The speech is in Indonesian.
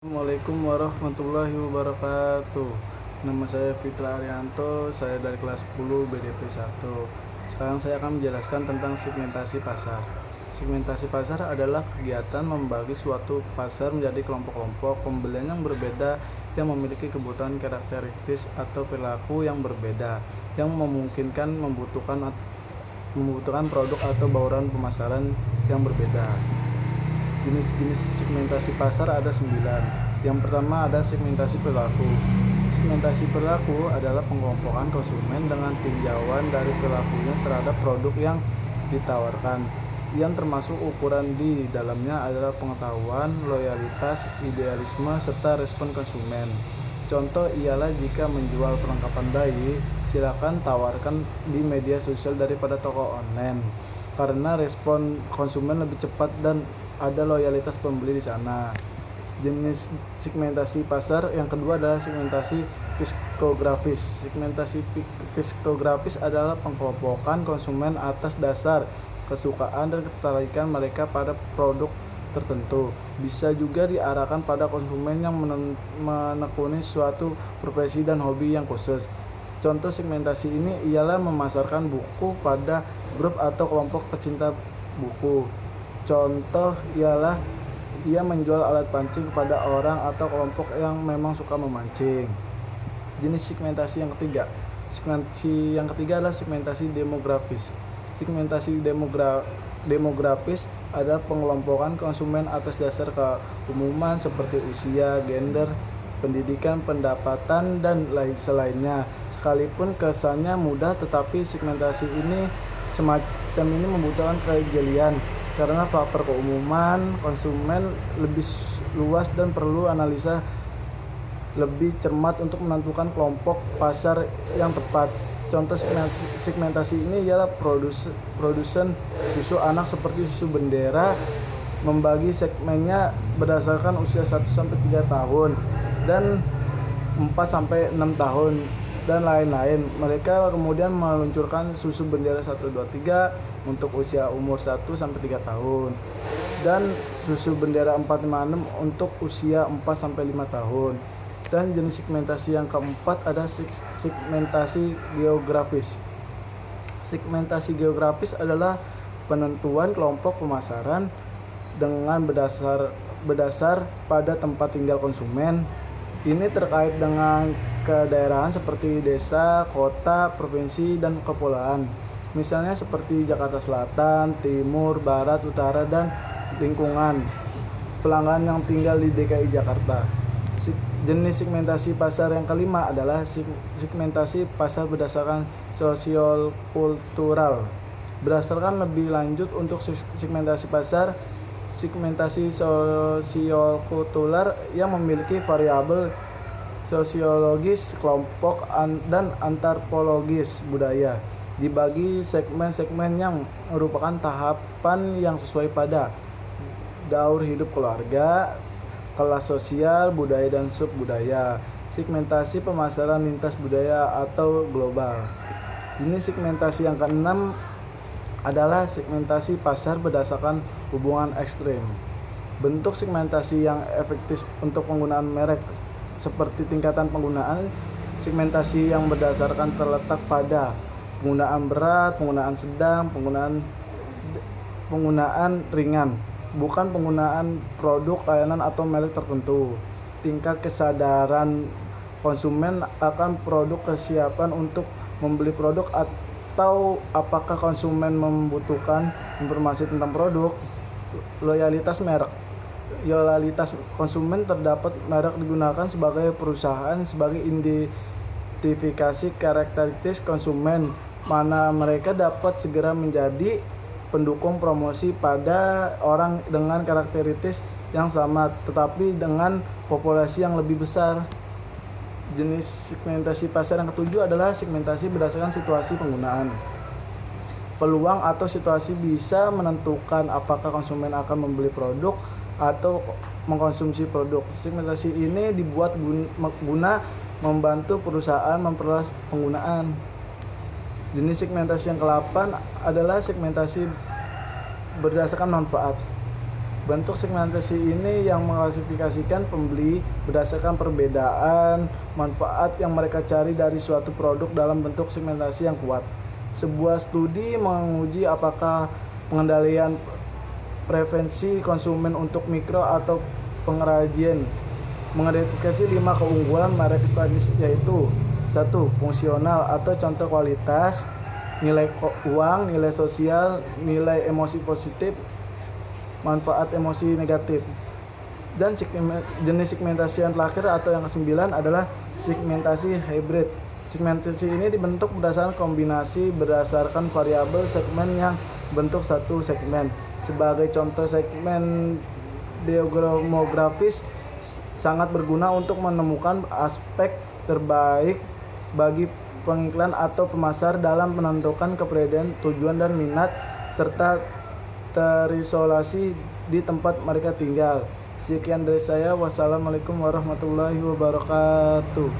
Assalamualaikum warahmatullahi wabarakatuh. Nama saya Fitra Arianto, saya dari kelas 10 BDP 1. Sekarang saya akan menjelaskan tentang segmentasi pasar. Segmentasi pasar adalah kegiatan membagi suatu pasar menjadi kelompok-kelompok pembelian yang berbeda yang memiliki kebutuhan karakteristik atau perilaku yang berbeda yang membutuhkan produk atau bauran pemasaran yang berbeda. Jenis-jenis segmentasi pasar ada 9. Yang pertama ada segmentasi perilaku. Segmentasi perilaku adalah pengelompokan konsumen dengan tinjauan dari perilakunya terhadap produk yang ditawarkan. Yang termasuk ukuran di dalamnya adalah pengetahuan, loyalitas, idealisme, serta respon konsumen. Contoh ialah jika menjual perlengkapan bayi, silakan tawarkan di media sosial daripada toko online, karena respon konsumen lebih cepat dan ada loyalitas pembeli di sana. Jenis segmentasi pasar yang kedua adalah segmentasi psikografis. Segmentasi psikografis adalah pengelompokan konsumen atas dasar kesukaan dan ketertarikan mereka pada produk tertentu. Bisa juga diarahkan pada konsumen yang menekuni suatu profesi dan hobi yang khusus. Contoh segmentasi ini ialah memasarkan buku pada grup atau kelompok pecinta buku. Contoh ialah ia menjual alat pancing kepada orang atau kelompok yang memang suka memancing. Jenis segmentasi yang ketiga. Segmentasi yang ketiga adalah segmentasi demografis. Segmentasi demografis adalah pengelompokan konsumen atas dasar keumuman seperti usia, gender, pendidikan, pendapatan, dan lain selainnya. Sekalipun kesannya mudah, tetapi segmentasi ini semacam ini membutuhkan kejelian karena faktor keumuman konsumen lebih luas dan perlu analisa lebih cermat untuk menentukan kelompok pasar yang tepat. Contoh segmentasi ini ialah produsen susu anak seperti susu Bendera membagi segmennya berdasarkan usia 1-3 tahun dan 4-6 tahun dan lain-lain. Mereka kemudian meluncurkan susu Bendera 1, 2, 3 untuk usia umur 1-3 tahun dan susu Bendera 4, 5, 6 untuk usia 4-5 tahun. Dan jenis segmentasi yang keempat ada segmentasi geografis. Segmentasi geografis adalah penentuan kelompok pemasaran dengan berdasar pada tempat tinggal konsumen. Ini terkait dengan kedaerahan seperti desa, kota, provinsi, dan kepulauan. Misalnya seperti Jakarta Selatan, Timur, Barat, Utara, dan lingkungan pelanggan yang tinggal di DKI Jakarta. Jenis segmentasi pasar yang kelima adalah segmentasi pasar berdasarkan sosiokultural. Berdasarkan lebih lanjut untuk segmentasi pasar, segmentasi sosiokultural yang memiliki variabel sosiologis kelompok dan antropologis budaya dibagi segmen-segmen yang merupakan tahapan yang sesuai pada daur hidup keluarga, kelas sosial, budaya, dan sub-budaya. Segmentasi pemasaran lintas budaya atau global. Ini segmentasi yang keenam adalah segmentasi pasar berdasarkan hubungan ekstrim. Bentuk segmentasi yang efektif untuk penggunaan merek seperti tingkatan penggunaan. Segmentasi yang berdasarkan terletak pada penggunaan berat, penggunaan sedang, penggunaan ringan, bukan penggunaan produk, layanan, atau merek tertentu. Tingkat kesadaran konsumen akan produk, kesiapan untuk membeli produk, atau apakah konsumen membutuhkan informasi tentang produk. Loyalitas merek. Loyalitas konsumen terdapat merek digunakan sebagai perusahaan sebagai identifikasi karakteristik konsumen, mana mereka dapat segera menjadi pendukung promosi pada orang dengan karakteristik yang sama tetapi dengan populasi yang lebih besar. Jenis segmentasi pasar yang ketujuh adalah segmentasi berdasarkan situasi penggunaan. Peluang atau situasi bisa menentukan apakah konsumen akan membeli produk atau mengkonsumsi produk. Segmentasi ini dibuat guna membantu perusahaan memperluas penggunaan. Jenis segmentasi yang ke-8 adalah segmentasi berdasarkan manfaat. Bentuk segmentasi ini yang mengklasifikasikan pembeli berdasarkan perbedaan manfaat yang mereka cari dari suatu produk dalam bentuk segmentasi yang kuat. Sebuah studi menguji apakah pengendalian preferensi konsumen untuk mikro atau pengrajin mengidentifikasi 5 keunggulan merek strategis, yaitu 1. Fungsional atau contoh kualitas, nilai uang, nilai sosial, nilai emosi positif, manfaat emosi negatif. Dan jenis segmentasi yang terakhir atau yang ke-9 adalah segmentasi hybrid. Segmentasi ini dibentuk berdasarkan kombinasi berdasarkan variabel segmen yang bentuk satu segmen. Sebagai contoh, segmen diagramografis sangat berguna untuk menemukan aspek terbaik bagi pengiklan atau pemasar dalam menentukan kepribadian, tujuan dan minat, serta terisolasi di tempat mereka tinggal. Sekian dari saya. Wassalamualaikum warahmatullahi wabarakatuh.